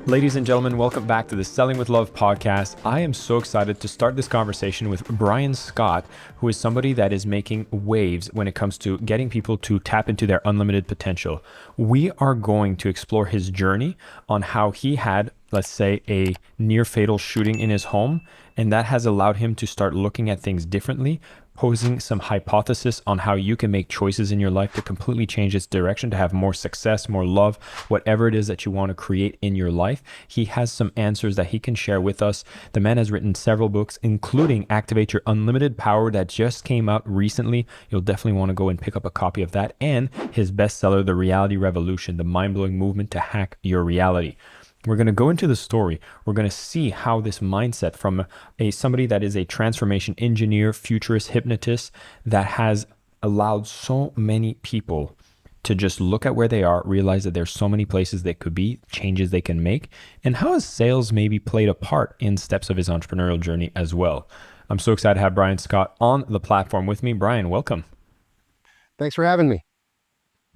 Ladies and gentlemen, welcome back to the Selling with Love podcast. I am so excited to start this conversation with Brian Scott, who is somebody that is making waves when it comes to getting people to tap into their unlimited potential. We are going to explore his journey on how he had, let's say, a near fatal shooting in his home, and that has allowed him to start looking at things differently, posing some hypothesis on how you can make choices in your life to completely change its direction, to have more success, more love, whatever it is that you want to create in your life. He has some answers that he can share with us. The man has written several books, including Activate Your Unlimited Power, that just came out recently. You'll definitely want to go and pick up a copy of that, and his bestseller, The Reality Revolution, the mind-blowing movement to hack your reality. We're going to go into the story. We're going to see how this mindset from somebody that is a transformation engineer, futurist, hypnotist, that has allowed so many people to just look at where they are, realize that there's so many places they could be, changes they can make, and how has sales maybe played a part in steps of his entrepreneurial journey as well. I'm so excited to have Brian Scott on the platform with me. Brian, welcome. Thanks for having me.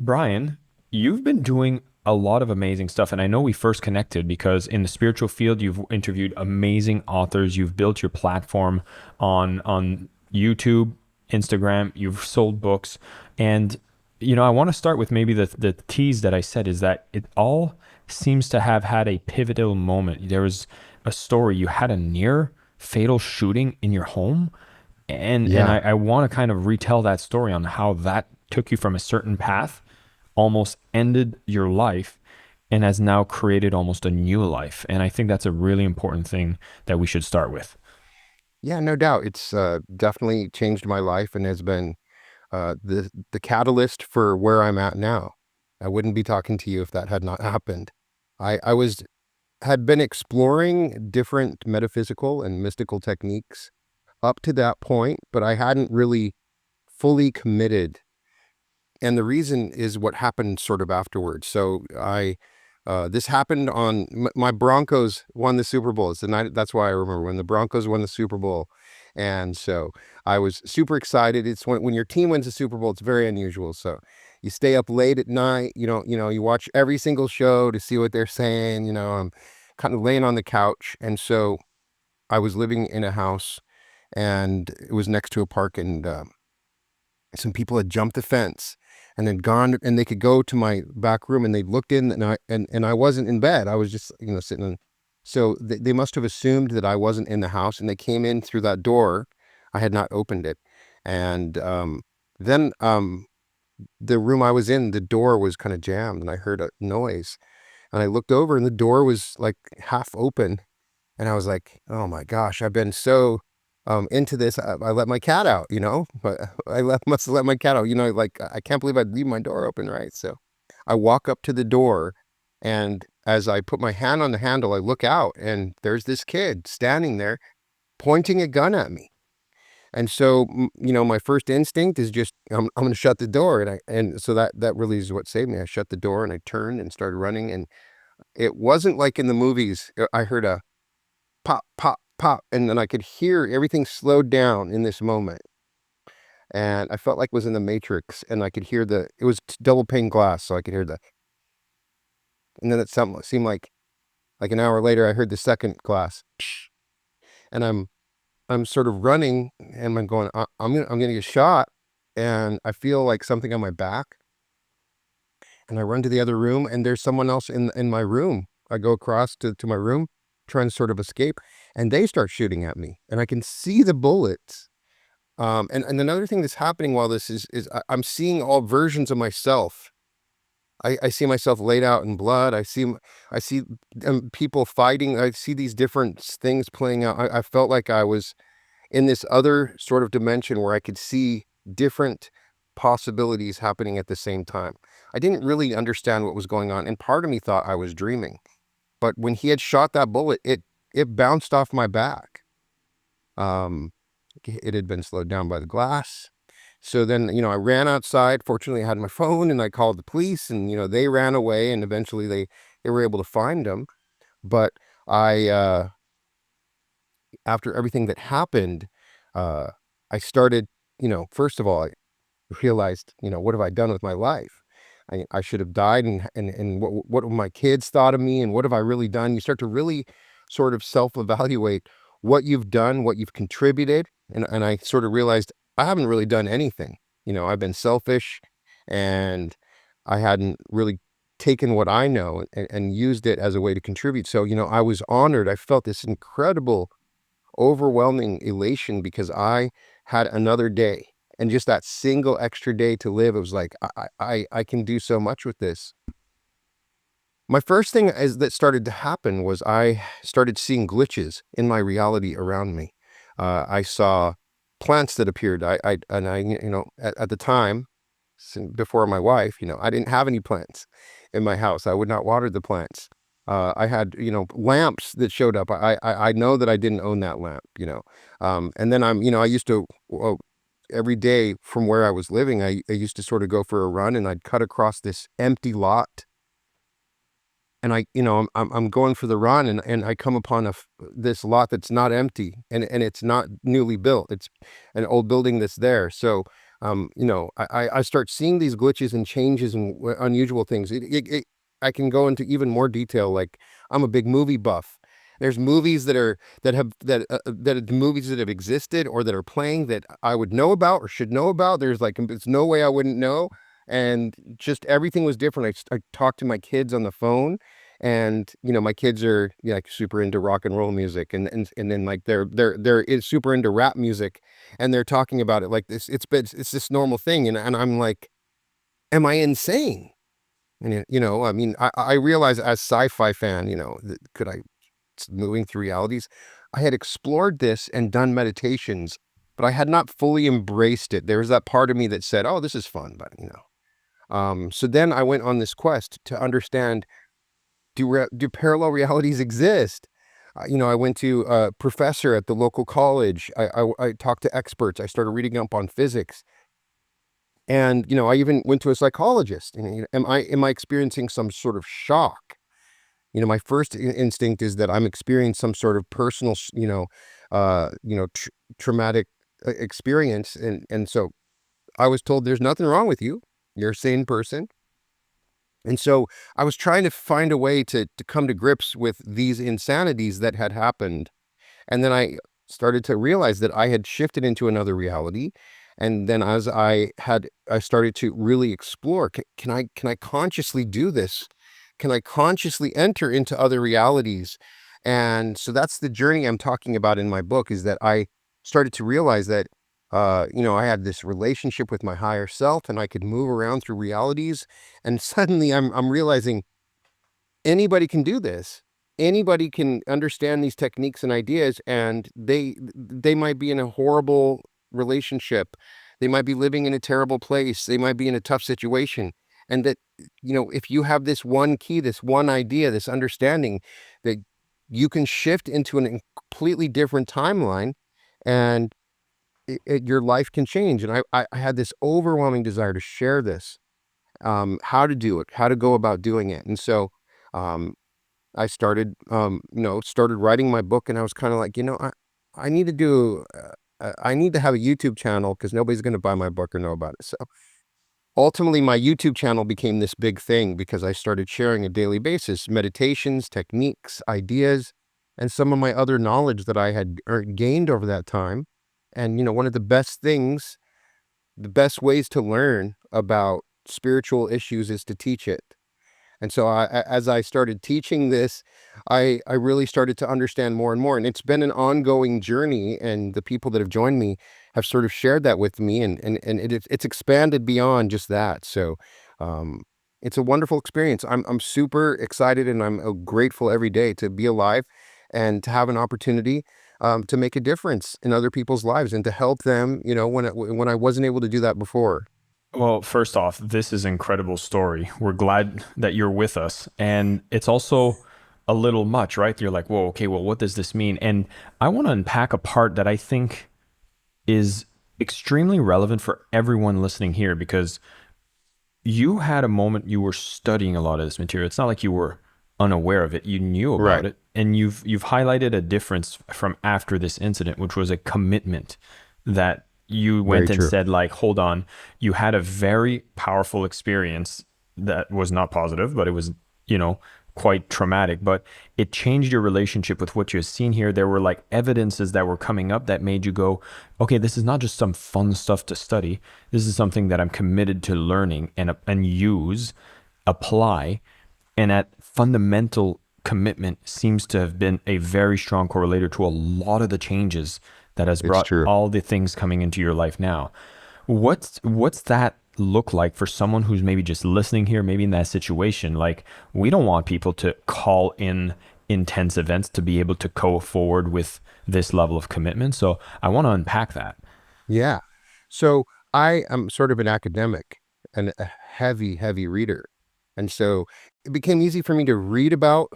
Brian, you've been doing a lot of amazing stuff. And I know we first connected because in the spiritual field, you've interviewed amazing authors. You've built your platform on YouTube, Instagram. You've sold books. And, I want to start with maybe the tease that I said is that it all seems to have had a pivotal moment. There was a story. You had a near fatal shooting in your home. And Yeah. I want to kind of retell that story on how that took you from a certain path, almost ended your life, and has now created almost a new life. And I think that's a really important thing that we should start with. Yeah, no doubt. It's definitely changed my life and has been the catalyst for where I'm at now. I wouldn't be talking to you if that had not happened. I had been exploring different metaphysical and mystical techniques up to that point, but I hadn't really fully committed. And the reason is what happened sort of afterwards. So this happened on my Broncos won the Super Bowl. It's the night. That's why I remember when the Broncos won the Super Bowl. And so I was super excited. It's when your team wins the Super Bowl, it's very unusual. So you stay up late at night, you watch every single show to see what they're saying. I'm kind of laying on the couch. And so I was living in a house and it was next to a park, and some people had jumped the fence and then gone, and they could go to my back room, and they looked in, and I wasn't in bed. I was just, sitting in. So they must have assumed that I wasn't in the house, and they came in through that door. I had not opened it. And then the room I was in, the door was kind of jammed, and I heard a noise, and I looked over, and the door was like half open. And I was like, oh my gosh, I've been so into this. I let my cat out, but must have let my cat out, like I can't believe I'd leave my door open, right? So I walk up to the door, and as I put my hand on the handle, I look out, and there's this kid standing there pointing a gun at me. And so, my first instinct is just, I'm going to shut the door. And so that really is what saved me. I shut the door and I turned and started running. And it wasn't like in the movies. I heard a pop, pop, pop, and then I could hear everything slowed down in this moment. And I felt like it was in the Matrix, and I could hear it was double pane glass, so I could hear and then seemed like an hour later, I heard the second glass, and I'm sort of running, and I'm going, I'm gonna get shot, and I feel like something on my back, and I run to the other room, and there's someone else in my room. I go across to my room, trying to sort of escape, and they start shooting at me, and I can see the bullets. And another thing that's happening while this is I'm seeing all versions of myself. I see myself laid out in blood. I see people fighting. I see these different things playing out. I felt like I was in this other sort of dimension where I could see different possibilities happening at the same time. I didn't really understand what was going on, and part of me thought I was dreaming. But when he had shot that bullet, it bounced off my back. Um, it had been slowed down by the glass. So then, I ran outside. Fortunately, I had my phone, and I called the police, and, they ran away, and eventually they were able to find him. But after everything that happened, I started, first of all, I realized, what have I done with my life? I should have died, and what have my kids thought of me, and what have I really done? You start to really sort of self-evaluate what you've done, what you've contributed, and I sort of realized I haven't really done anything. I've been selfish, and I hadn't really taken what I know and used it as a way to contribute. So, I was honored. I felt this incredible, overwhelming elation because I had another day, and just that single extra day to live. It was like, I can do so much with this. My first thing that started to happen was I started seeing glitches in my reality around me. I saw plants that appeared. At the time, before my wife, I didn't have any plants in my house. I would not water the plants. I had, lamps that showed up. I know that I didn't own that lamp. And then I used to, every day from where I was living, I used to sort of go for a run, and I'd cut across this empty lot, and I'm going for the run, and I come upon this lot that's not empty, and it's not newly built. It's an old building that's there. So, I start seeing these glitches and changes and unusual things. I can go into even more detail. Like, I'm a big movie buff. There's movies movies that have existed or that are playing that I would know about or should know about. There's no way I wouldn't know. And just everything was different. I talked to my kids on the phone, and my kids are, like, super into rock and roll music, and then, like, they're super into rap music, and they're talking about it like this. It's this normal thing, and I'm like, am I insane? And I mean, I realize, as sci-fi fan, that moving through realities, I had explored this and done meditations, but I had not fully embraced it. There was that part of me that said, "Oh, this is fun," but so then I went on this quest to understand, do parallel realities exist? I went to a professor at the local college. I talked to experts. I started reading up on physics, and I even went to a psychologist. And am I experiencing some sort of shock? My first instinct is that I'm experiencing some sort of personal, traumatic experience, and so I was told there's nothing wrong with you. You're a sane person. And so I was trying to find a way to come to grips with these insanities that had happened. And then I started to realize that I had shifted into another reality. And then as I started to really explore, can I consciously do this? Can I consciously enter into other realities? And so that's the journey I'm talking about in my book, is that I started to realize that, I had this relationship with my higher self, and I could move around through realities. And suddenly I'm realizing anybody can do this. Anybody can understand these techniques and ideas, and they might be in a horrible relationship. They might be living in a terrible place. They might be in a tough situation. And that, if you have this one key, this one idea, this understanding, that you can shift into a completely different timeline, and your life can change. And I had this overwhelming desire to share this, how to do it, how to go about doing it. And so, um, I started writing my book, and I was kind of like, I need to I need to have a YouTube channel, because nobody's going to buy my book or know about it. So ultimately, my YouTube channel became this big thing because I started sharing a daily basis, meditations, techniques, ideas, and some of my other knowledge that I had gained over that time. And, one of the best things, the best ways to learn about spiritual issues is to teach it. And so as I started teaching this, I really started to understand more and more. And it's been an ongoing journey. And the people that have joined me have sort of shared that with me. And it's expanded beyond just that. So, it's a wonderful experience. I'm super excited, and I'm grateful every day to be alive and to have an opportunity, to make a difference in other people's lives and to help them, when I wasn't able to do that before. Well, first off, this is an incredible story. We're glad that you're with us. And it's also a little much, right? You're like, whoa, okay, well, what does this mean? And I want to unpack a part that I think is extremely relevant for everyone listening here, because you had a moment, you were studying a lot of this material. It's not like you were unaware of it. You knew about Right. it. And you've highlighted a difference from after this incident, which was a commitment that you Very went and true. said, like, hold on, you had a very powerful experience that was not positive, but it was, you know, quite traumatic. But it changed your relationship with what you had seen here. There were like evidences that were coming up that made you go, okay, this is not just some fun stuff to study. This is something that I'm committed to learning and use, apply. And that fundamental commitment seems to have been a very strong correlator to a lot of the changes that has It's brought true. all the things coming into your life now. What's that look like for someone who's maybe just listening here, maybe in that situation? Like, we don't want people to call in intense events to be able to go forward with this level of commitment. So I want to unpack that. Yeah. So I am sort of an academic and a heavy, heavy reader. And so it became easy for me to read about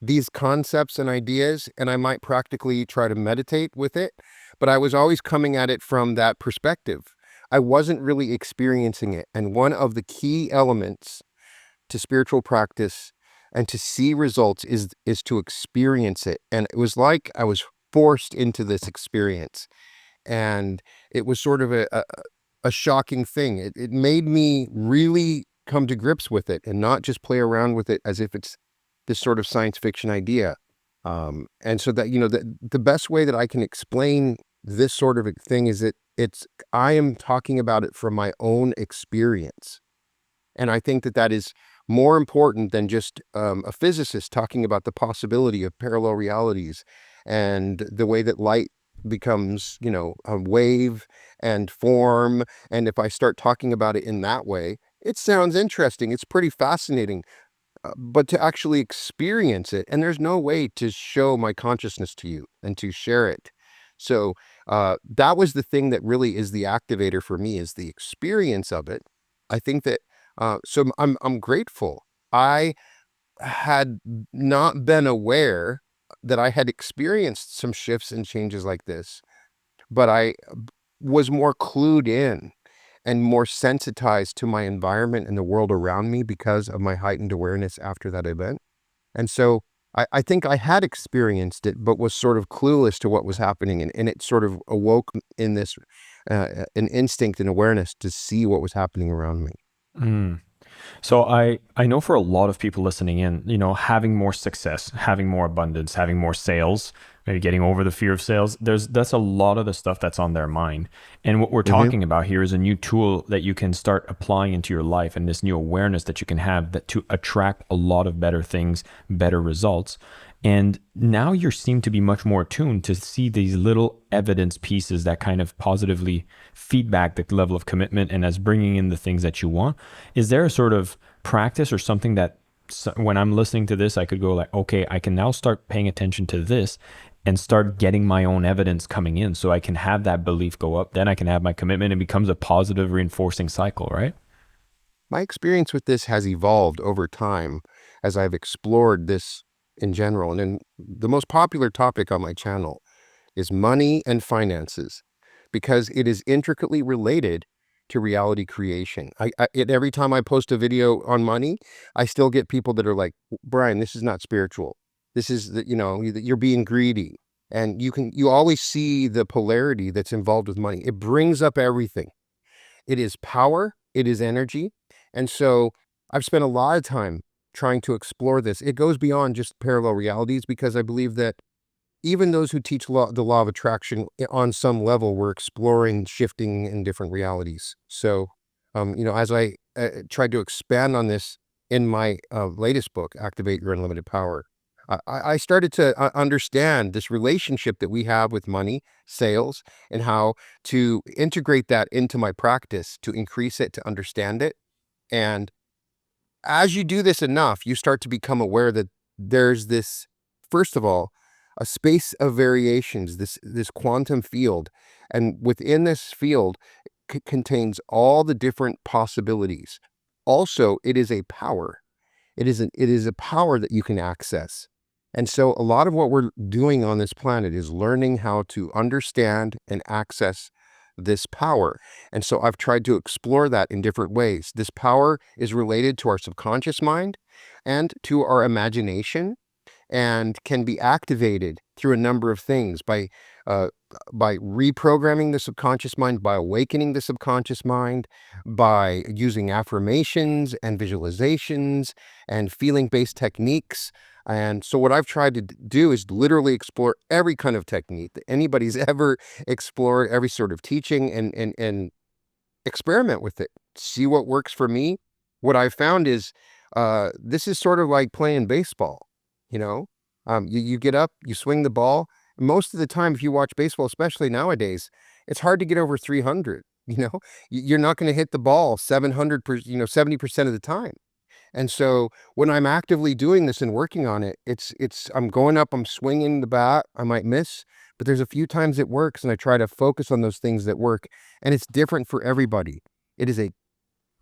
these concepts and ideas, and I might practically try to meditate with it, but I was always coming at it from that perspective. I wasn't really experiencing it. And one of the key elements to spiritual practice and to see results is to experience it. And it was like I was forced into this experience. And it was sort of a shocking thing. It made me really come to grips with it and not just play around with it as if it's this sort of science fiction idea. And so that, the best way that I can explain this sort of a thing is that I am talking about it from my own experience. And I think that that is more important than just a physicist talking about the possibility of parallel realities and the way that light becomes, a wave and form. And if I start talking about it in that way, it sounds interesting. It's pretty fascinating. But to actually experience it, and there's no way to show my consciousness to you and to share it. So that was the thing that really is the activator for me, is the experience of it. I think that so I'm grateful. I had not been aware that I had experienced some shifts and changes like this, but I was more clued in and more sensitized to my environment and the world around me because of my heightened awareness after that event. And so I think I had experienced it, but was sort of clueless to what was happening. And it sort of awoke in this an instinct and awareness to see what was happening around me. Mm. So I know for a lot of people listening in, having more success, having more abundance, having more sales, maybe getting over the fear of sales, that's a lot of the stuff that's on their mind. And what we're Hmm. talking about here is a new tool that you can start applying into your life, and this new awareness that you can have that to attract a lot of better things, better results. And now you seem to be much more attuned to see these little evidence pieces that kind of positively feedback the level of commitment and as bringing in the things that you want. Is there a sort of practice or something that when I'm listening to this, I could go like, okay, I can now start paying attention to this and start getting my own evidence coming in so I can have that belief go up. Then I can have my commitment and it becomes a positive reinforcing cycle, right? My experience with this has evolved over time as I've explored this in general. And then the most popular topic on my channel is money and finances, because it is intricately related to reality creation. Every time I post a video on money, I still get people that are like, Brian, this is not spiritual. This is you're being greedy. And you always see the polarity that's involved with money. It brings up everything. It is power, it is energy. And so I've spent a lot of time trying to explore this. It goes beyond just parallel realities, because I believe that even those who teach the law of attraction on some level were exploring shifting in different realities. So, as I tried to expand on this in my latest book, Activate Your Unlimited Power, I started to understand this relationship that we have with money, sales, and how to integrate that into my practice to increase it, to understand it. And as you do this enough, you start to become aware that there's this, first of all, a space of variations, this quantum field, and within this field contains all the different possibilities. Also, it is a power. It is a power that you can access. And so a lot of what we're doing on this planet is learning how to understand and access this power. And so I've tried to explore that in different ways. This power is related to our subconscious mind and to our imagination. and can be activated through a number of things uh, by reprogramming the subconscious mind, by awakening the subconscious mind, by using affirmations and visualizations and feeling-based techniques. And so what I've tried to do is literally explore every kind of technique that anybody's ever explored, every sort of teaching, and experiment with it, see what works for me. What I found is this is sort of like playing baseball. You know, you get up, you swing the ball. Most of the time, if you watch baseball, especially nowadays, it's hard to get over 300. You know, you're not going to hit the ball 700, 70% of the time. And so when I'm actively doing this and working on it, I'm going up, I'm swinging the bat, I might miss, but there's a few times it works, and I try to focus on those things that work. And it's different for everybody. It is a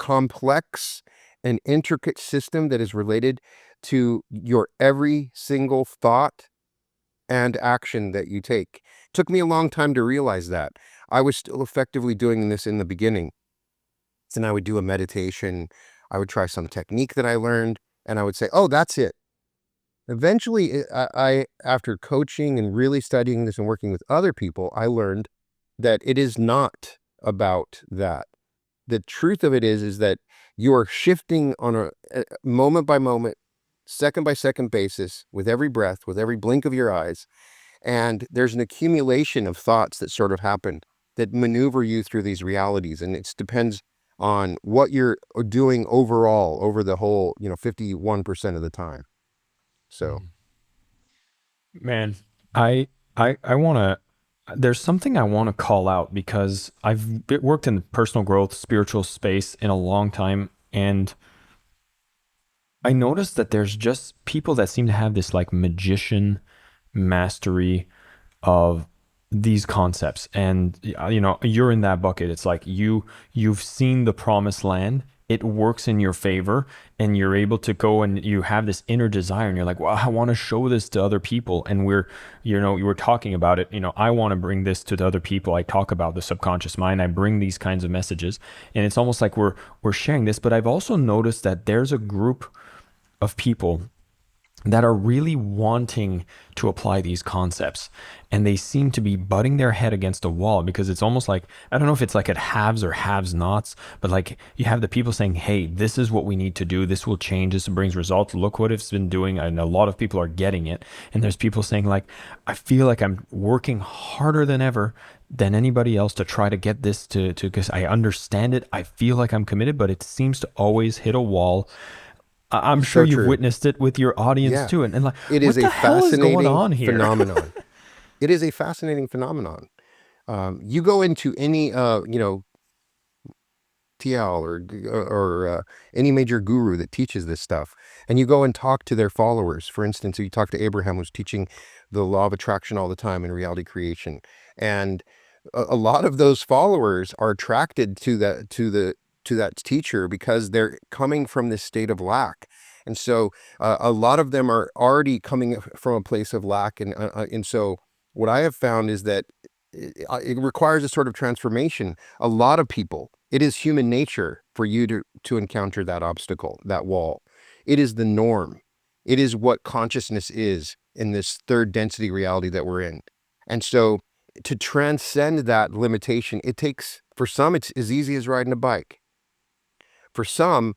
complex and intricate system that is related to your every single thought and action that you take. Took me a long time to realize that. I was still effectively doing this in the beginning. Then I would do a meditation. I would try some technique that I learned, and I would say, "Oh, that's it." Eventually, after coaching and really studying this and working with other people, I learned that it is not about that. The truth of it is that you are shifting on a moment by moment, second by second basis with every breath, with every blink of your eyes. And there's an accumulation of thoughts that sort of happen that maneuver you through these realities. And it depends on what you're doing overall over the whole, 51% of the time. So, Man, I I want to there's something I want to call out because worked in the personal growth, spiritual space in a long time, and I noticed that there's just people that seem to have this like magician mastery of these concepts. And you're in that bucket. It's like you've seen the promised land, it works in your favor, and you're able to go and you have this inner desire, and you're like, well, I want to show this to other people. And you were talking about it, I want to bring this to the other people. I talk about the subconscious mind, I bring these kinds of messages, and it's almost like we're sharing this. But I've also noticed that there's a group of people that are really wanting to apply these concepts, and they seem to be butting their head against a wall, because it's almost like, I don't know if it's like it haves or haves nots, but like you have the people saying, hey, this is what we need to do, this will change, this brings results, look what it's been doing, and a lot of people are getting it. And there's people saying like, I feel like I'm working harder than ever than anybody else to try to get this to because I understand it, I feel like I'm committed, but it seems to always hit a wall. I'm sure so you've true. witnessed it with your audience Yeah. too. And like, It what is the a hell is going fascinating on here? phenomenon. It is a fascinating phenomenon. You go into any, TL or any major guru that teaches this stuff, and you go and talk to their followers. For instance, you talk to Abraham, who's teaching the law of attraction all the time in reality creation, and a lot of those followers are attracted to that teacher because they're coming from this state of lack. And so a lot of them are already coming from a place of lack, and so what I have found is that it requires a sort of transformation. A lot of people, it is human nature for you to encounter that obstacle, that wall. It is the norm. It is what consciousness is in this third density reality that we're in. And so to transcend that limitation, it takes, for some, it's as easy as riding a bike. For some,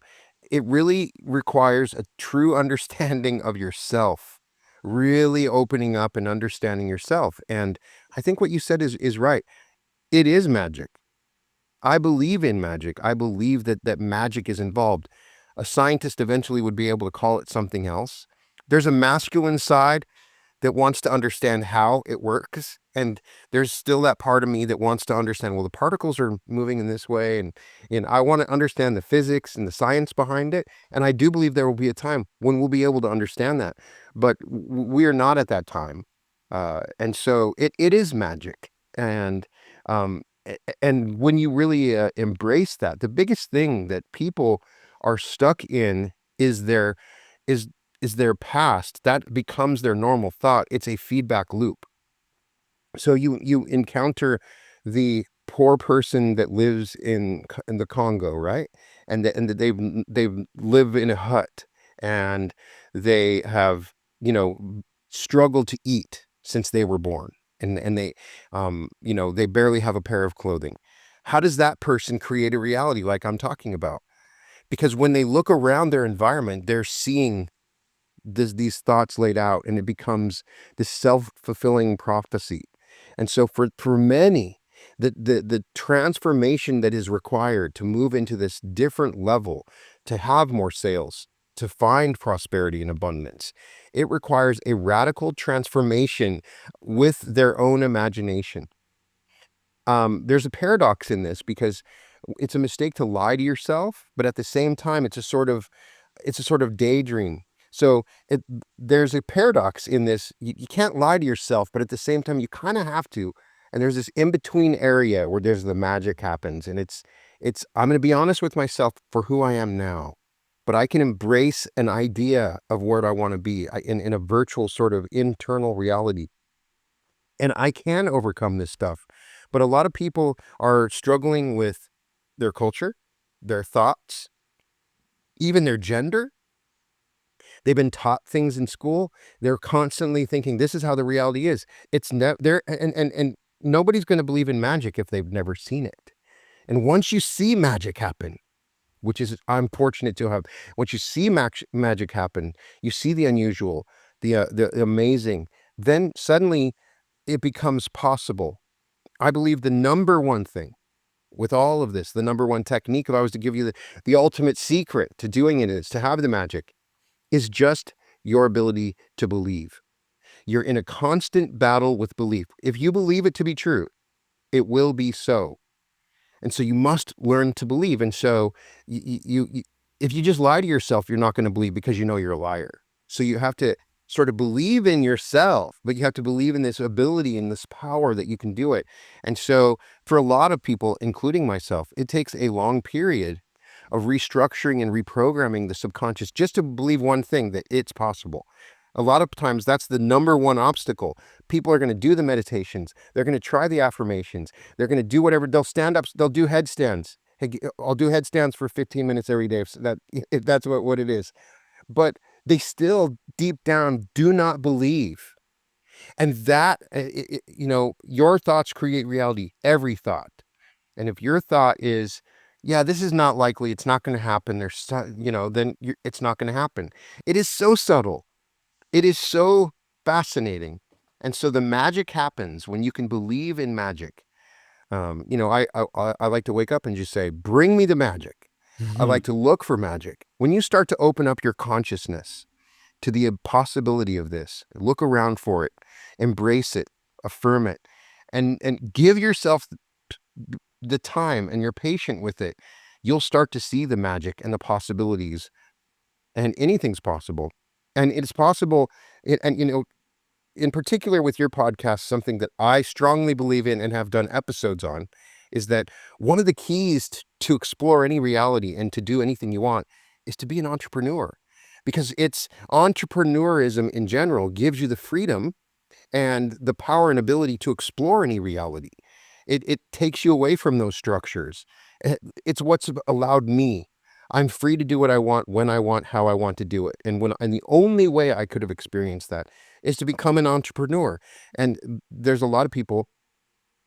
it really requires a true understanding of yourself, really opening up and understanding yourself. And I think what you said is right. It is magic. I believe in magic. I believe that magic is involved. A scientist eventually would be able to call it something else. There's a masculine side that wants to understand how it works. And there's still that part of me that wants to understand, well, the particles are moving in this way. And I want to understand the physics and the science behind it. And I do believe there will be a time when we'll be able to understand that. But we are not at that time. And so it is magic. And and when you really embrace that, the biggest thing that people are stuck in is is their past. That becomes their normal thought. It's a feedback loop. So you encounter the poor person that lives in the Congo, right? And that they live in a hut, and they have struggled to eat since they were born, and they, they barely have a pair of clothing. How does that person create a reality like I'm talking about? Because when they look around their environment, they're seeing these thoughts laid out, and it becomes this self-fulfilling prophecy. And so for many, the transformation that is required to move into this different level, to have more sales, to find prosperity and abundance, it requires a radical transformation with their own imagination. There's a paradox in this, because it's a mistake to lie to yourself, but at the same time, it's a sort of daydream. So there's a paradox in this. You can't lie to yourself, but at the same time, you kind of have to. And there's this in-between area where there's the magic happens. And I'm going to be honest with myself for who I am now, but I can embrace an idea of where I want to be in a virtual sort of internal reality. And I can overcome this stuff. But a lot of people are struggling with their culture, their thoughts, even their gender. They've been taught things in school. They're constantly thinking this is how the reality is. It's there, and nobody's going to believe in magic if they've never seen it. And once you see magic happen, which is I'm fortunate to have, once you see magic happen, you see the unusual, the amazing, then suddenly it becomes possible. I believe the number one thing with all of this, the number one technique, if I was to give you the ultimate secret to doing it, is to have the magic, is just your ability to believe. You're in a constant battle with belief. If you believe it to be true, it will be so. And so you must learn to believe. And so if you just lie to yourself, you're not going to believe, because you know you're a liar. So you have to sort of believe in yourself, but you have to believe in this ability and this power that you can do it. And so for a lot of people, including myself, it takes a long period of restructuring and reprogramming the subconscious just to believe one thing, that it's possible. A lot of times that's the number one obstacle. People are going to do the meditations. They're going to try the affirmations. They're going to do whatever. They'll stand up. They'll do headstands. Hey, I'll do headstands for 15 minutes every day if that's what it is. But they still deep down do not believe. And that, your thoughts create reality, every thought. And if your thought is, yeah, this is not likely, it's not going to happen, then it's not going to happen. It is so subtle. It is so fascinating. And so the magic happens when you can believe in magic. I like to wake up and just say, bring me the magic. I like to look for magic. When you start to open up your consciousness to the possibility of this, look around for it, embrace it, affirm it, and give yourself the time, and you're patient with it, you'll start to see the magic and the possibilities, and anything's possible. And it's possible, in particular with your podcast, something that I strongly believe in and have done episodes on, is that one of the keys to explore any reality and to do anything you want is to be an entrepreneur. Because it's entrepreneurism in general gives you the freedom and the power and ability to explore any reality. It takes you away from those structures. It's what's allowed me. I'm free to do what I want, when I want, how I want to do it. And the only way I could have experienced that is to become an entrepreneur. And there's a lot of people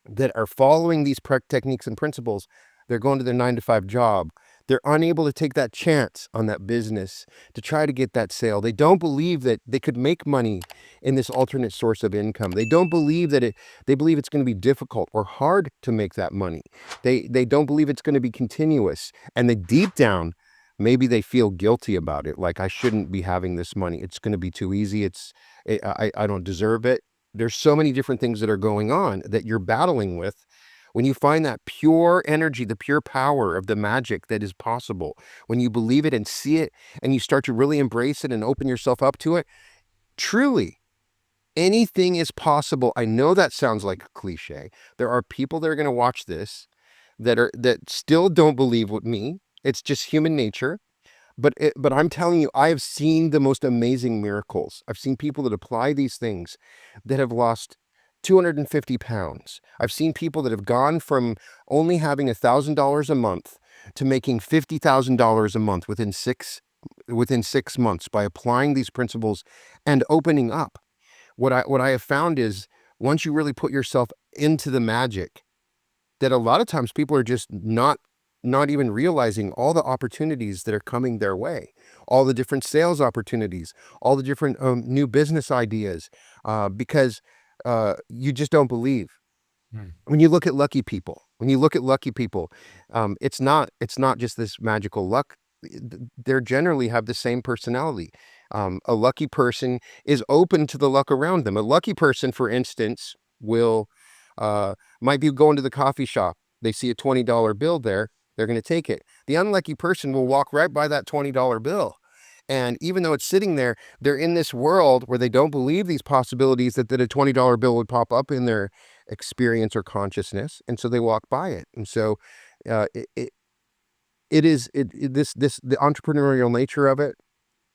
that are following these techniques and principles. They're going to their 9-to-5 job. They're unable to take that chance on that business to try to get that sale. They don't believe that they could make money in this alternate source of income. They don't believe they believe it's going to be difficult or hard to make that money. They don't believe it's going to be continuous. And they deep down, maybe they feel guilty about it. Like, I shouldn't be having this money. It's going to be too easy. I don't deserve it. There's so many different things that are going on that you're battling with. When you find that pure energy, the pure power of the magic that is possible, when you believe it and see it, and you start to really embrace it and open yourself up to it, truly, anything is possible. I know that sounds like a cliche. There are people that are going to watch this that still don't believe with me. It's just human nature. But I'm telling you, I have seen the most amazing miracles. I've seen people that apply these things that have lost 250 pounds. I've seen people that have gone from only having $1,000 a month to making $50,000 a month within 6 within 6 months by applying these principles and opening up. What I have found is once you really put yourself into the magic, that a lot of times people are just not even realizing all the opportunities that are coming their way, all the different sales opportunities, all the different new business ideas, because you just don't believe. Hmm. When you look at lucky people, it's not just this magical luck. They generally have the same personality. A lucky person is open to the luck around them. A lucky person, for instance, will might be going to the coffee shop. They see a $20 bill there. They're going to take it. The unlucky person will walk right by that $20 bill. And even though it's sitting there, they're in this world where they don't believe these possibilities that a $20 bill would pop up in their experience or consciousness. And so they walk by it. And so uh, it, it, it is the entrepreneurial nature of it,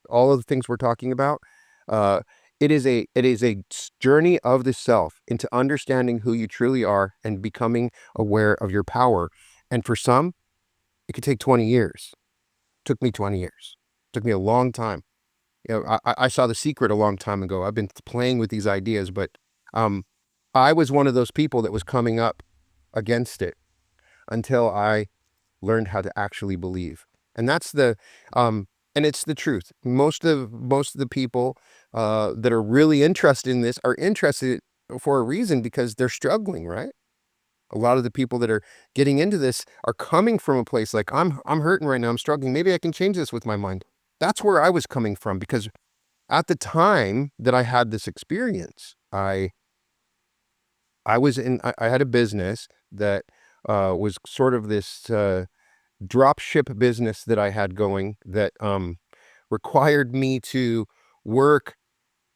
all of the things we're talking about. Uh, it is a journey of the self into understanding who you truly are and becoming aware of your power. And for some, it could take 20 years. Took me 20 years. Took me a long time. I saw The Secret a long time ago. I've been playing with these ideas, but I was one of those people that was coming up against it until I learned how to actually believe. And that's and it's the truth. Most of the people that are really interested in this are interested for a reason, because they're struggling, right? A lot of the people that are getting into this are coming from a place like, I'm hurting right now. I'm struggling. Maybe I can change this with my mind. That's where I was coming from, because at the time that I had this experience, I had a business that was sort of this drop ship business that I had going that required me to work.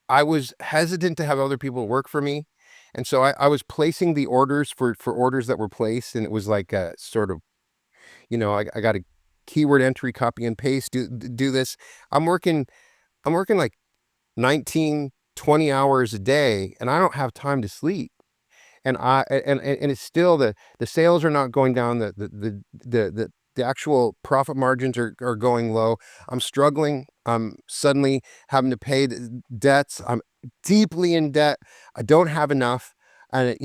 I was hesitant to have other people work for me. And so I was placing the orders for orders that were placed. And it was like a sort of, I got a keyword entry, copy and paste, do this. I'm working like 19, 20 hours a day, and I don't have time to sleep. And it's still the sales are not going down. The actual profit margins are going low. I'm struggling. I'm suddenly having to pay the debts. I'm deeply in debt. I don't have enough. And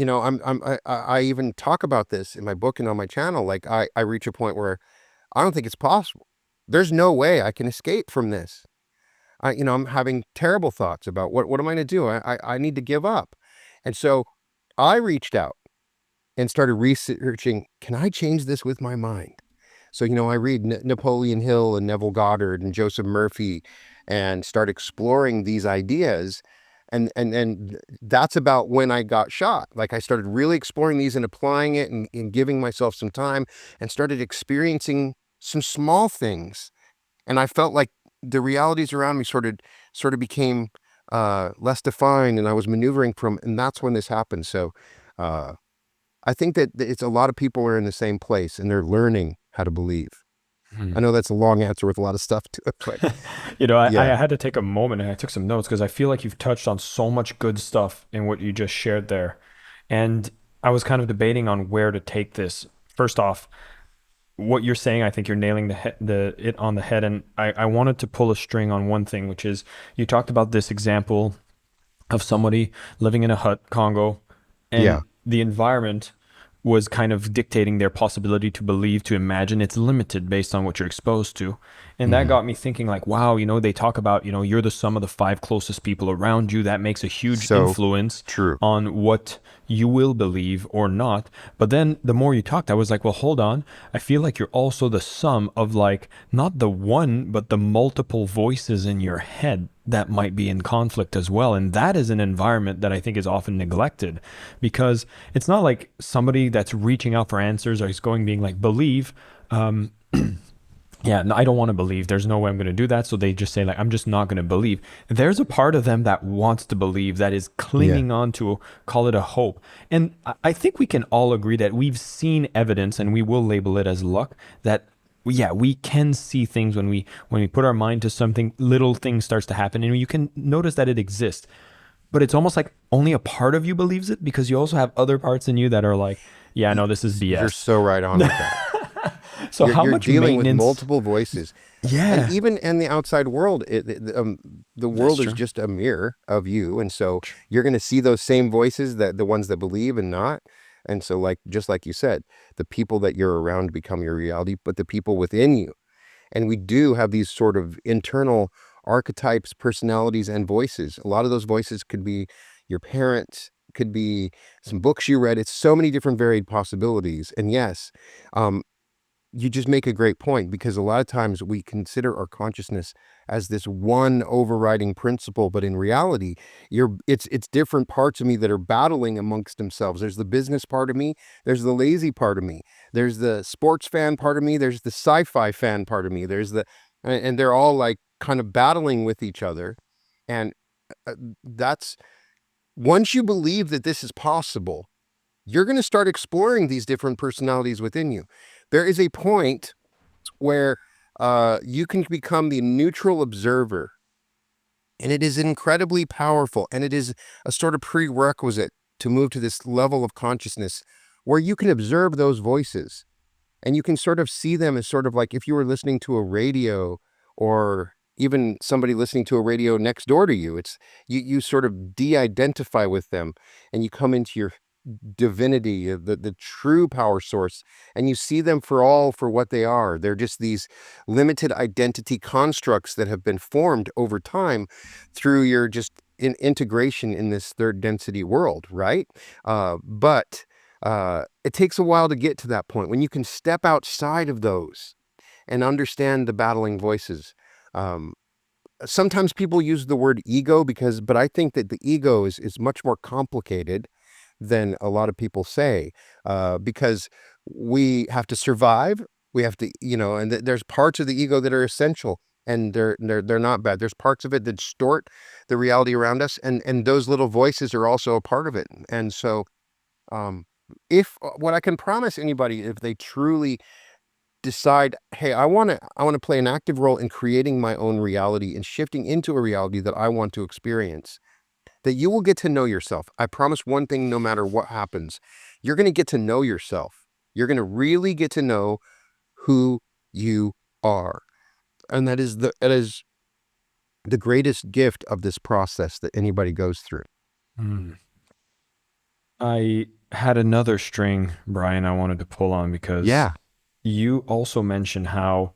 I even talk about this in my book and on my channel. Like I reach a point where I don't think it's possible. There's no way I can escape from this. I'm having terrible thoughts about what am I going to do? I need to give up. And so I reached out and started researching, can I change this with my mind? So, I read Napoleon Hill and Neville Goddard and Joseph Murphy and start exploring these ideas. And that's about when I got shot. Like, I started really exploring these and applying it and giving myself some time, and started experiencing some small things. And I felt like the realities around me sort of became less defined, and I was maneuvering from, and that's when this happened. So I think that it's a lot of people are in the same place, and they're learning how to believe. Hmm. I know that's a long answer with a lot of stuff to it, but I had to take a moment and I took some notes because I feel like you've touched on so much good stuff in what you just shared there. And I was kind of debating on where to take this. First off, what you're saying, I think you're nailing it on the head. And I wanted to pull a string on one thing, which is you talked about this example of somebody living in a hut, Congo, and Yeah. the environment was kind of dictating their possibility to believe, to imagine. It's limited based on what you're exposed to. And that got me thinking, like, wow, they talk about, you're the sum of the 5 closest people around you. That makes a huge So influence true. on what you will believe or not. But then the more you talked, I was like, well, hold on. I feel like you're also the sum of, like, not the one, but the multiple voices in your head that might be in conflict as well. And that is an environment that I think is often neglected, because it's not like somebody that's reaching out for answers or is going being like, believe. Yeah, no, I don't want to believe. There's no way I'm going to do that. So they just say, like, I'm just not going to believe. There's a part of them that wants to believe, that is clinging on to, call it a hope. And I think we can all agree that we've seen evidence, and we will label it as luck, that we can see things when we put our mind to something, little things starts to happen, and you can notice that it exists. But it's almost like only a part of you believes it, because you also have other parts in you that are like, yeah, no, this is BS. You're so right on with that. So You're how you're much dealing with maintenance? multiple voices, and Yeah, even in the outside world, the that's world is true. just a mirror of you, and so you're going to see those same voices, that the ones that believe and not. And so, like, just like you said, the people that you're around become your reality, but the people within you. And we do have these sort of internal archetypes, personalities, and voices. A lot of those voices could be your parents, could be some books you read. It's so many different varied possibilities. And yes, um, you just make a great point, because a lot of times we consider our consciousness as this one overriding principle, but in reality, it's different parts of me that are battling amongst themselves. There's the business part of me, there's the lazy part of me, there's the sports fan part of me, there's the sci-fi fan part of me, there's the and they're all like kind of battling with each other. And uh, that's once you believe that this is possible, you're going to start exploring these different personalities within you. There is a point where you can become the neutral observer, and it is incredibly powerful. And it is a sort of prerequisite to move to this level of consciousness where you can observe those voices, and you can sort of see them as sort of like if you were listening to a radio, or even somebody listening to a radio next door to you. It's you sort of de-identify with them, and you come into your divinity, the true power source, and you see them for what they are. They're just these limited identity constructs that have been formed over time through your just integration in this third density world, right? But it takes a while to get to that point when you can step outside of those and understand the battling voices. Um, Sometimes people use the word ego, but I think that the ego is much more complicated than a lot of people say, because we have to survive. We have to, and there's parts of the ego that are essential, and they're not bad. There's parts of it that distort the reality around us, and those little voices are also a part of it. And so, um, if what I can promise anybody, if they truly decide, hey, I want to play an active role in creating my own reality and shifting into a reality that I want to experience, that you will get to know yourself. I promise one thing: no matter what happens, you're going to get to know yourself. You're going to really get to know who you are. And that is the greatest gift of this process that anybody goes through. Hmm. I had another string, Brian, I wanted to pull on because Yeah, you also mentioned how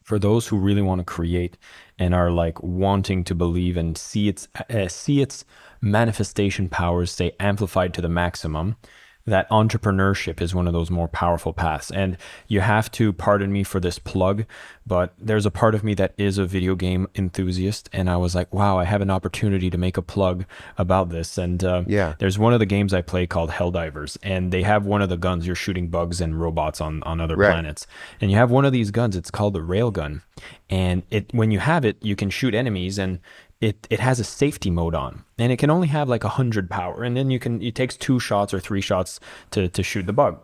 for those who really want to create and are like wanting to believe and see its manifestation powers say amplified to the maximum, that entrepreneurship is one of those more powerful paths. And you have to pardon me for this plug, but there's a part of me that is a video game enthusiast, and I was like, wow, I have an opportunity to make a plug about this. And yeah, there's one of the games I play called Helldivers, and they have one of the guns. You're shooting bugs and robots on other right. planets, and you have one of these guns. It's called the railgun, and it when you have it, you can shoot enemies, and it has a safety mode on, and it can only have like 100 power, and then it takes 2 shots or 3 shots to shoot the bug.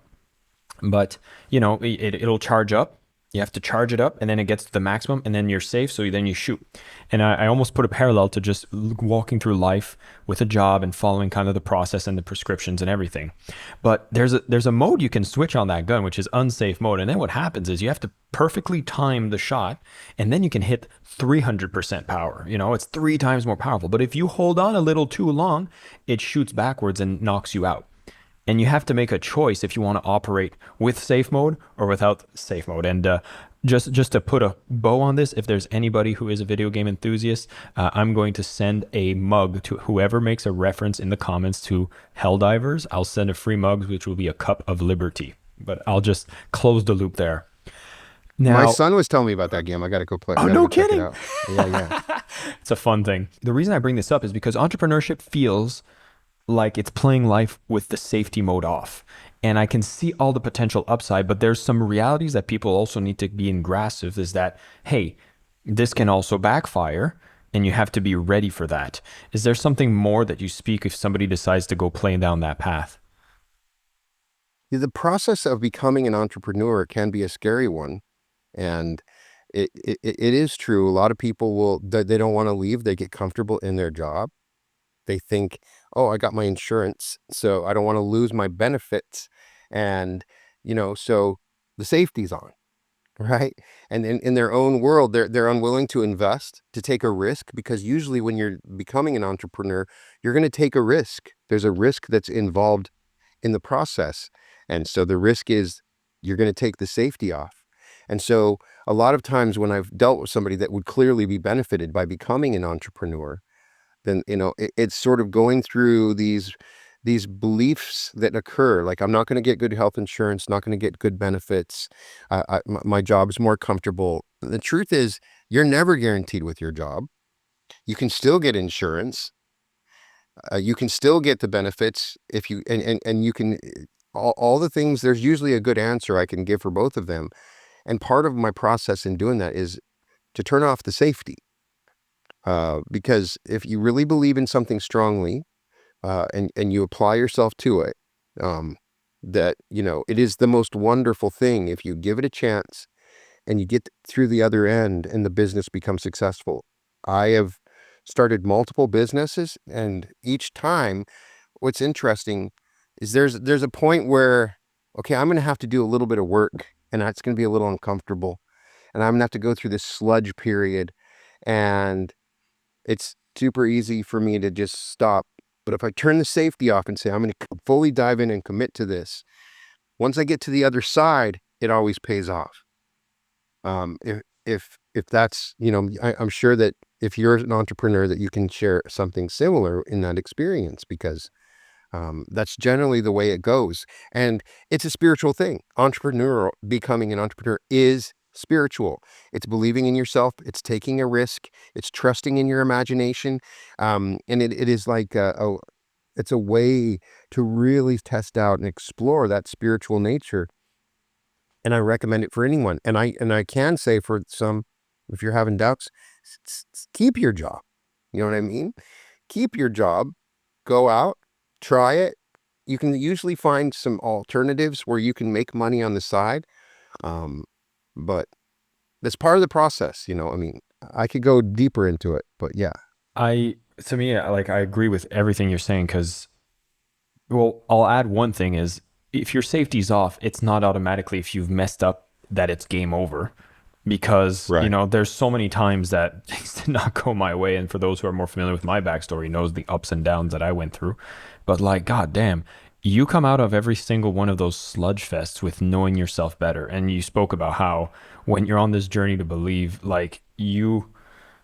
But it'll charge up. You have to charge it up, and then it gets to the maximum, and then you're safe. So then you shoot. And I almost put a parallel to just walking through life with a job and following kind of the process and the prescriptions and everything. But there's a mode you can switch on that gun, which is unsafe mode. And then what happens is you have to perfectly time the shot, and then you can hit 300% power. It's 3 times more powerful. But if you hold on a little too long, it shoots backwards and knocks you out. And you have to make a choice if you want to operate with safe mode or without safe mode. And just to put a bow on this, if there's anybody who is a video game enthusiast, I'm going to send a mug to whoever makes a reference in the comments to Helldivers. I'll send a free mug, which will be a cup of liberty. But I'll just close the loop there. My Now, son was telling me about that game. I got to go play. I oh, got to no go check it kidding. out. Yeah, yeah. It's a fun thing. The reason I bring this up is because entrepreneurship feels like it's playing life with the safety mode off. And I can see all the potential upside, but there's some realities that people also need to be in grasp of, is that, hey, this can also backfire, and you have to be ready for that. Is there something more that you speak if somebody decides to go play down that path? The process of becoming an entrepreneur can be a scary one. And it is true. A lot of people they don't want to leave. They get comfortable in their job. They think, oh, I got my insurance, so I don't want to lose my benefits. And, so the safety's on, right? And in their own world, they're unwilling to invest, to take a risk, because usually when you're becoming an entrepreneur, you're going to take a risk. There's a risk that's involved in the process. And so the risk is you're going to take the safety off. And so a lot of times when I've dealt with somebody that would clearly be benefited by becoming an entrepreneur, then, it's sort of going through these beliefs that occur, like, I'm not going to get good health insurance, not going to get good benefits. My job is more comfortable. The truth is, you're never guaranteed with your job. You can still get insurance. You can still get the benefits if you, and you can, all the things, there's usually a good answer I can give for both of them. And part of my process in doing that is to turn off the safety. Because if you really believe in something strongly, and you apply yourself to it, that, it is the most wonderful thing if you give it a chance and you get through the other end and the business becomes successful. I have started multiple businesses, and each time, what's interesting is there's a point where, okay, I'm going to have to do a little bit of work, and it's going to be a little uncomfortable, and I'm going to have to go through this sludge period, and it's super easy for me to just stop. But if I turn the safety off and say, I'm going to fully dive in and commit to this, once I get to the other side, it always pays off. If that's, I'm sure that if you're an entrepreneur, that you can share something similar in that experience, because that's generally the way it goes. And it's a spiritual thing. Becoming an entrepreneur is spiritual. It's believing in yourself. It's taking a risk. It's trusting in your imagination. And it is like it's a way to really test out and explore that spiritual nature. And I recommend it for anyone. And I can say for some, if you're having doubts, keep your job. You know what I mean? Keep your job. Go out, try it. You can usually find some alternatives where you can make money on the side. But that's part of the process, I mean, I could go deeper into it, but yeah. To me, like, I agree with everything you're saying, because, well, I'll add one thing is, if your safety's off, it's not automatically, if you've messed up, that it's game over, because, Right. there's so many times that things did not go my way. And for those who are more familiar with my backstory, knows the ups and downs that I went through. But like, God damn, you come out of every single one of those sludge fests with knowing yourself better. And you spoke about how when you're on this journey to believe, like, you're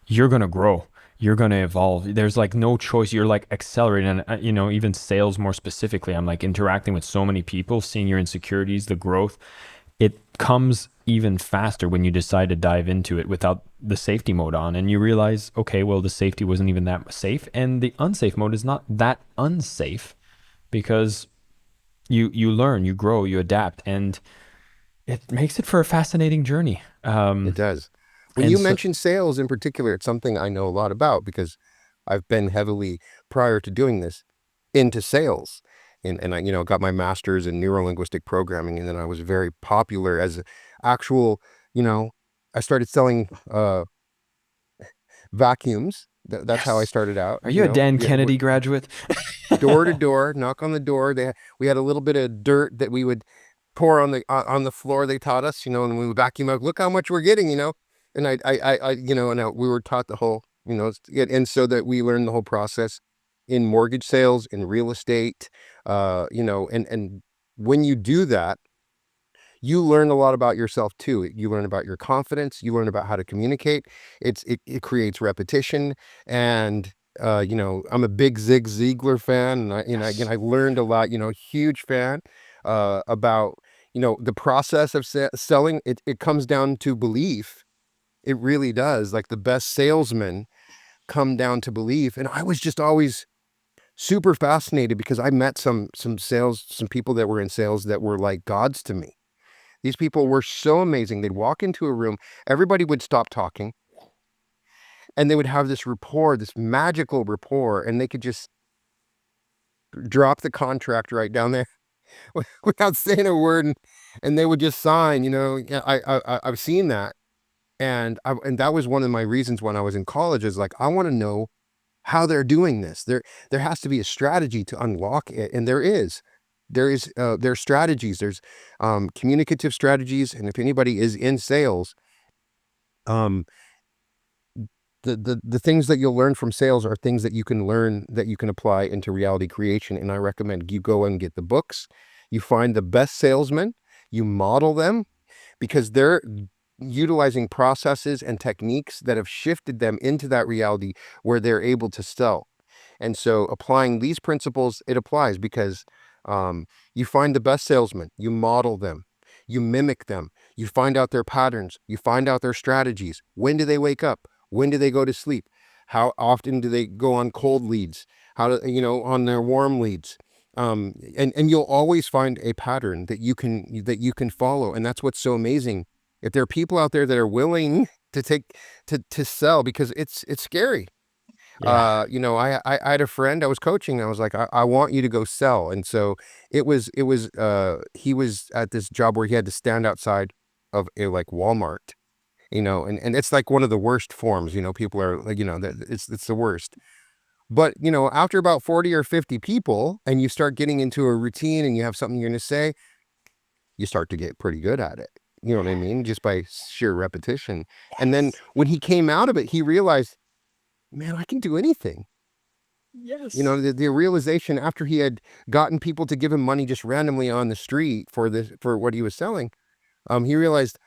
going to grow, you're going to evolve. There's like no choice. You're like accelerating. And, even sales more specifically, I'm like interacting with so many people, seeing your insecurities, the growth. It comes even faster when you decide to dive into it without the safety mode on, and you realize, okay, well, the safety wasn't even that safe, and the unsafe mode is not that unsafe, because you learn, you grow, you adapt, and it makes it for a fascinating journey. It does. When And you so, mention sales in particular, it's something I know a lot about, because I've been heavily, prior to doing this, into sales. And I, got my master's in neuro-linguistic programming, and then I was very popular as an actual, I started selling vacuums. That's how I yes. started out, Are you a Dan Yeah, Kennedy graduate? door to door, knock on the door. We had a little bit of dirt that we would pour on the floor. They taught us, and we would vacuum up. Look how much we're getting, And we were taught the whole, and so that we learned the whole process in mortgage sales, in real estate, and when you do that, you learn a lot about yourself too. You learn about your confidence. You learn about how to communicate. It creates repetition. And, I'm a big Zig Ziglar fan. And again, Yes. I learned a lot, huge fan, about, the process of selling. It comes down to belief. It really does. Like, the best salesmen come down to belief. And I was just always super fascinated, because I met some people that were in sales that were like gods to me. These people were so amazing. They'd walk into a room, everybody would stop talking, and they would have this rapport, this magical rapport, and they could just drop the contract right down there without saying a word, and they would just sign. Yeah, I've seen that, and that was one of my reasons when I was in college, is like, I want to know how they're doing this. There has to be a strategy to unlock it, and there is. there's strategies, there's communicative strategies, and if anybody is in sales, um, the things that you'll learn from sales are things that you can learn, that you can apply into reality creation. And I recommend you go and get the books, you find the best salesmen, you model them, because they're utilizing processes and techniques that have shifted them into that reality where they're able to sell. And so applying these principles, it applies because you find the best salesmen, you model them, you mimic them, you find out their patterns, you find out their strategies. When do they wake up? When do they go to sleep? How often do they go on cold leads? How do, on their warm leads? And you'll always find a pattern that you can follow. And that's what's so amazing. If there are people out there that are willing to to sell, because it's scary. Yeah. I had a friend I was coaching. I was like, I want you to go sell. And so he was at this job where he had to stand outside of a like Walmart, and it's like one of the worst forms, people are like, it's the worst. But, after about 40 or 50 people and you start getting into a routine and you have something you're going to say, you start to get pretty good at it. You know what I mean? Just by sheer repetition. And then when he came out of it, he realized, man, I can do anything. Yes. The realization after he had gotten people to give him money just randomly on the street for what he was selling, he realized,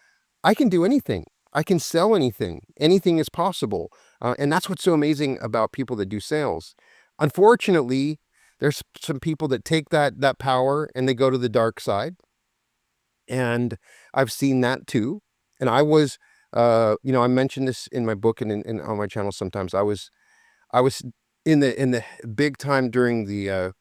I can do anything. I can sell anything. Anything is possible. And that's what's so amazing about people that do sales. Unfortunately, there's some people that take that power and they go to the dark side. And I've seen that too. And I was, I mentioned this in my book and on my channel sometimes. I was in the big time during the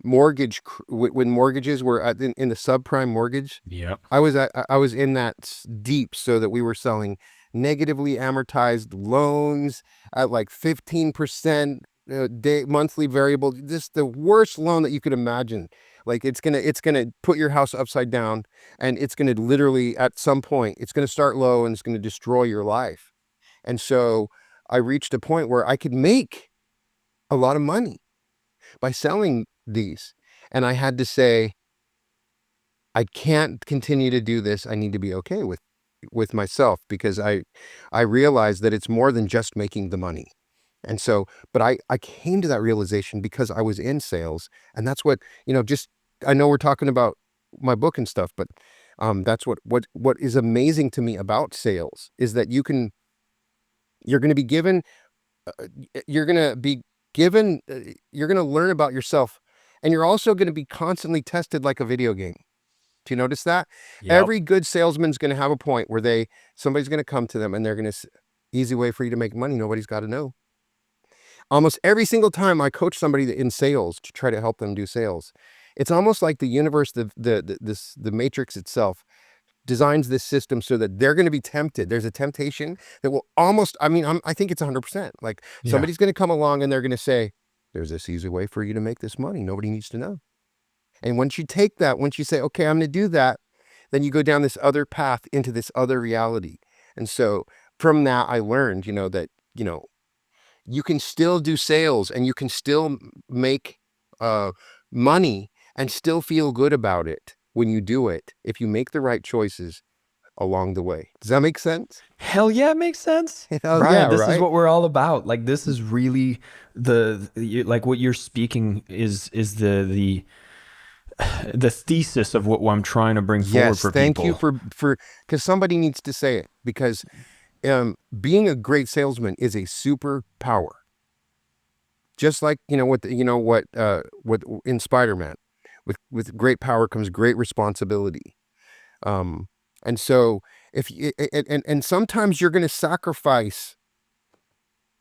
when mortgages were in the subprime mortgage. Yeah. I was in that deep, so that we were selling negatively amortized loans at like 15% monthly variable. This the worst loan that you could imagine. Like it's gonna put your house upside down, and it's gonna literally at some point it's gonna start low and it's gonna destroy your life. And so I reached a point where I could make a lot of money by selling these, and I had to say, I can't continue to do this. I need to be okay with myself, because I realized that it's more than just making the money. And so, but I came to that realization because I was in sales, and that's what, just, I know we're talking about my book and stuff, but that's what is amazing to me about sales is that you're going to be given, you're going to be given, you're going to learn about yourself, and you're also going to be constantly tested like a video game. Do you notice that? Yep. Every good salesman's going to have a point where somebody's going to come to them and they're going to, easy way for you to make money. Nobody's got to know. Almost every single time I coach somebody in sales to try to help them do sales, it's almost like the universe, the matrix itself designs this system so that they're going to be tempted. There's a temptation that will almost, I think it's 100%. Like Yeah. somebody's going to come along and they're going to say, there's this easy way for you to make this money. Nobody needs to know. And once you take that, once you say, okay, I'm going to do that, then you go down this other path into this other reality. And so from that, I learned, that, you can still do sales and you can still make money and still feel good about it when you do it, if you make the right choices along the way. Does that make sense? Hell yeah, it makes sense. Hell Brian, yeah, this is right? what we're all about. Like this is really like what you're speaking is the thesis of what I'm trying to bring forward Yes, for thank you people. for because somebody needs to say it, because being a great salesman is a superpower. Just like what in Spider-Man, with great power comes great responsibility. Um, and so if you, and sometimes you're going to sacrifice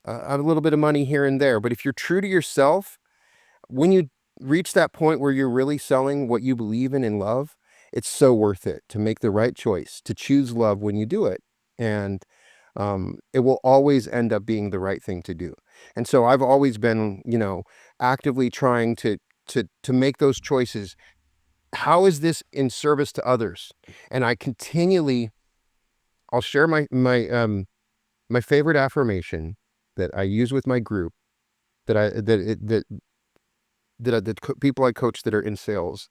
a little bit of money here and there, but if you're true to yourself, when you reach that point where you're really selling what you believe in and love, it's so worth it to make the right choice, to choose love when you do it. And it will always end up being the right thing to do. And so I've always been, actively trying to make those choices. How is this in service to others? And I'll share my favorite affirmation that I use with my group, that people I coach that are in sales.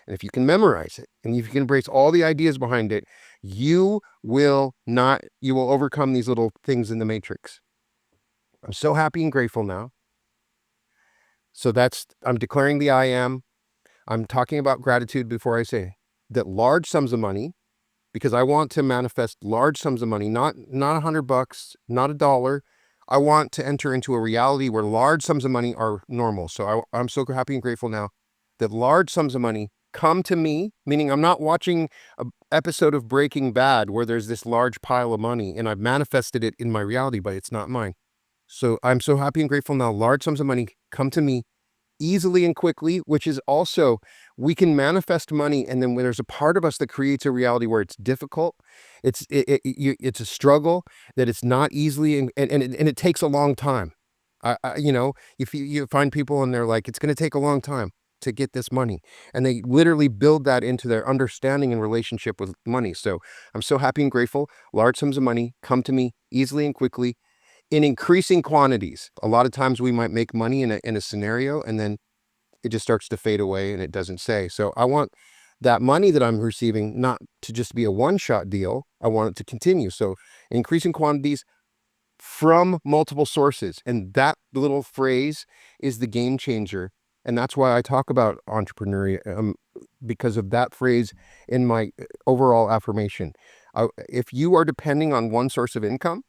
And if you can memorize it and if you can embrace all the ideas behind it, you will overcome these little things in the matrix. I'm so happy and grateful now. So I'm declaring the I am. I'm talking about gratitude before I say that large sums of money, because I want to manifest large sums of money, not $100, not $1. I want to enter into a reality where large sums of money are normal. So I'm so happy and grateful now that large sums of money come to me, meaning I'm not watching an episode of Breaking Bad where there's this large pile of money and I've manifested it in my reality, but it's not mine. So I'm so happy and grateful now. Large sums of money come to me easily and quickly, which is also, we can manifest money. And then when there's a part of us that creates a reality where it's difficult, it's a struggle, that it's not easily, and it takes a long time. If you find people and they're like, it's going to take a long time to get this money. And they literally build that into their understanding and relationship with money. So I'm so happy and grateful. Large sums of money come to me easily and quickly in increasing quantities. A lot of times we might make money in a scenario and then it just starts to fade away and it doesn't say. So I want that money that I'm receiving not to just be a one-shot deal. I want it to continue. So increasing quantities from multiple sources. And that little phrase is the game changer. And that's why I talk about entrepreneurship, because of that phrase in my overall affirmation. If you are depending on one source of income,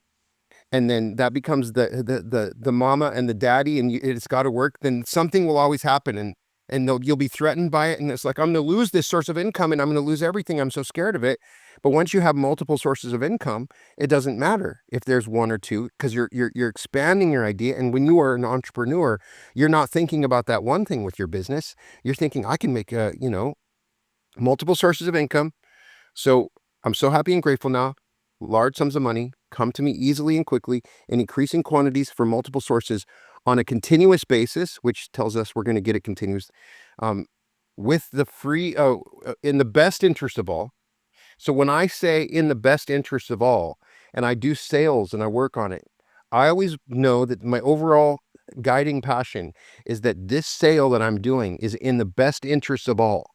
and then that becomes the mama and the daddy, and it's got to work, then something will always happen, and you'll be threatened by it, and it's like, I'm going to lose this source of income, and I'm going to lose everything. I'm so scared of it. But once you have multiple sources of income, it doesn't matter if there's one or two, because you're expanding your idea. And when you are an entrepreneur, you're not thinking about that one thing with your business. You're thinking, I can make multiple sources of income. So I'm so happy and grateful now. Large sums of money come to me easily and quickly in increasing quantities from multiple sources on a continuous basis, which tells us we're going to get it continuous, with the free, in the best interest of all. So when I say in the best interest of all, and I do sales and I work on it, I always know that my overall guiding passion is that this sale that I'm doing is in the best interest of all,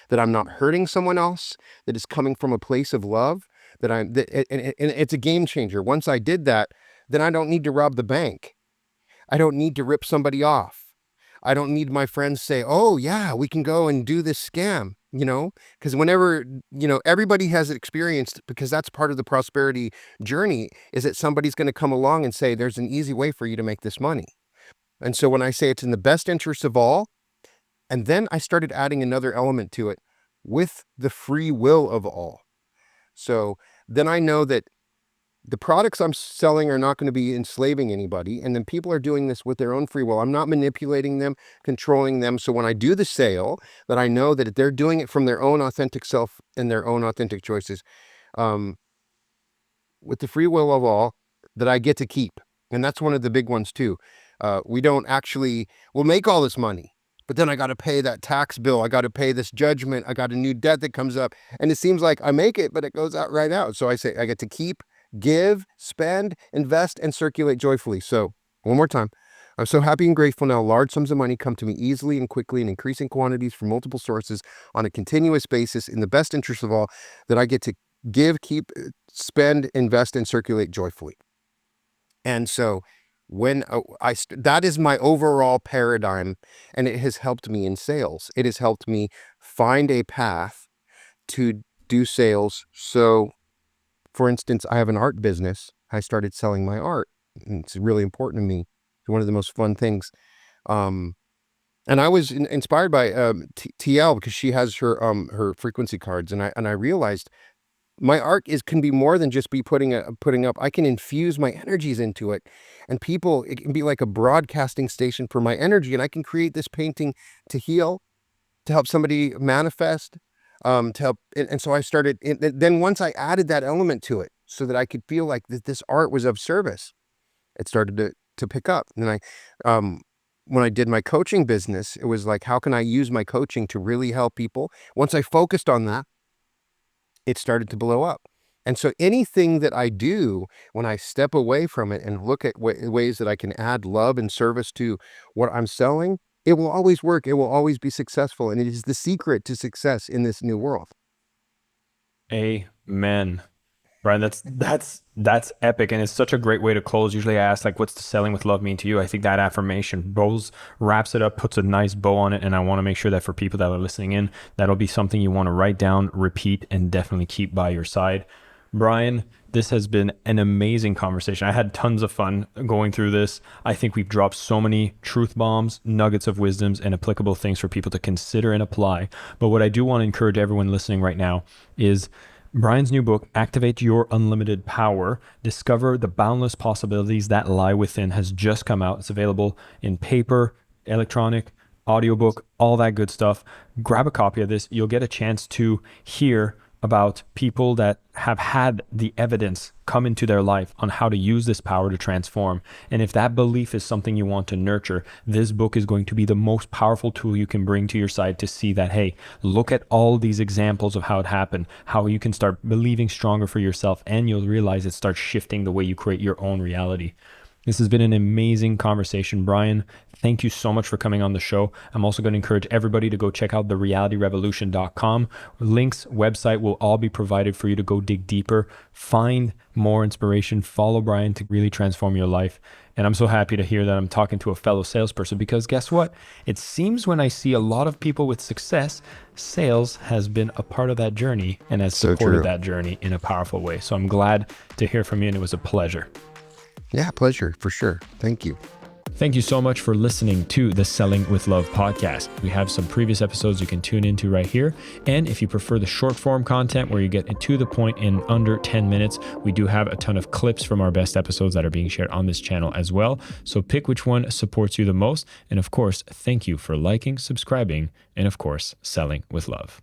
that I'm not hurting someone else, that is coming from a place of love, and it's a game changer. Once I did that, then I don't need to rob the bank. I don't need to rip somebody off. I don't need my friends say, oh yeah, we can go and do this scam, because whenever, everybody has experienced, because that's part of the prosperity journey, is that somebody's going to come along and say, there's an easy way for you to make this money. And so when I say it's in the best interest of all, and then I started adding another element to it, with the free will of all. So then I know that the products I'm selling are not going to be enslaving anybody. And then people are doing this with their own free will. I'm not manipulating them, controlling them. So when I do the sale, that I know that they're doing it from their own authentic self and their own authentic choices, with the free will of all, that I get to keep. And that's one of the big ones too. We'll make all this money, but then I got to pay that tax bill. I got to pay this judgment. I got a new debt that comes up, and it seems like I make it, but it goes out right out. So I say I get to keep, give, spend, invest, and circulate joyfully. So one more time, I'm so happy and grateful now. Large sums of money come to me easily and quickly in increasing quantities from multiple sources on a continuous basis in the best interest of all, that I get to give, keep, spend, invest, and circulate joyfully. And so when that is my overall paradigm, and it has helped me in sales. It has helped me find a path to do sales. So for instance, I have an art business. I started selling my art, and it's really important to me. It's one of the most fun things. And I was inspired by TL, because she has her frequency cards, and I realized my art can be more than just be putting up. I can infuse my energies into it, and it can be like a broadcasting station for my energy, and I can create this painting to heal, to help somebody manifest, to help. And so I started. Then once I added that element to it, so that I could feel like this art was of service, it started to pick up. And when I did my coaching business, it was like, how can I use my coaching to really help people? Once I focused on that, it started to blow up. And so anything that I do, when I step away from it and look at ways that I can add love and service to what I'm selling, it will always work. It will always be successful. And it is the secret to success in this new world. Amen. Brian, that's epic, and it's such a great way to close. Usually I ask, like, what's the selling with love mean to you? I think that affirmation wraps it up, puts a nice bow on it, and I want to make sure that for people that are listening in, that'll be something you want to write down, repeat, and definitely keep by your side. Brian, this has been an amazing conversation. I had tons of fun going through this. I think we've dropped so many truth bombs, nuggets of wisdoms, and applicable things for people to consider and apply. But what I do want to encourage everyone listening right now is Brian's new book, Activate Your Unlimited Power, Discover the Boundless Possibilities That Lie Within, has just come out. It's available in paper, electronic, audiobook, all that good stuff. Grab a copy of this. You'll get a chance to hear about people that have had the evidence come into their life on how to use this power to transform. And if that belief is something you want to nurture, this book is going to be the most powerful tool you can bring to your side to see that, hey, look at all these examples of how it happened, how you can start believing stronger for yourself, and you'll realize it starts shifting the way you create your own reality. This has been an amazing conversation. Brian, thank you so much for coming on the show. I'm also going to encourage everybody to go check out therealityrevolution.com. Links, website will all be provided for you to go dig deeper, find more inspiration, follow Brian to really transform your life. And I'm so happy to hear that I'm talking to a fellow salesperson, because guess what? It seems when I see a lot of people with success, sales has been a part of that journey and has supported that journey in a powerful way. So I'm glad to hear from you, and it was a pleasure. Yeah, pleasure for sure. Thank you. Thank you so much for listening to the Selling with Love podcast. We have some previous episodes you can tune into right here. And if you prefer the short form content where you get to the point in under 10 minutes, we do have a ton of clips from our best episodes that are being shared on this channel as well. So pick which one supports you the most. And of course, thank you for liking, subscribing, and of course, selling with love.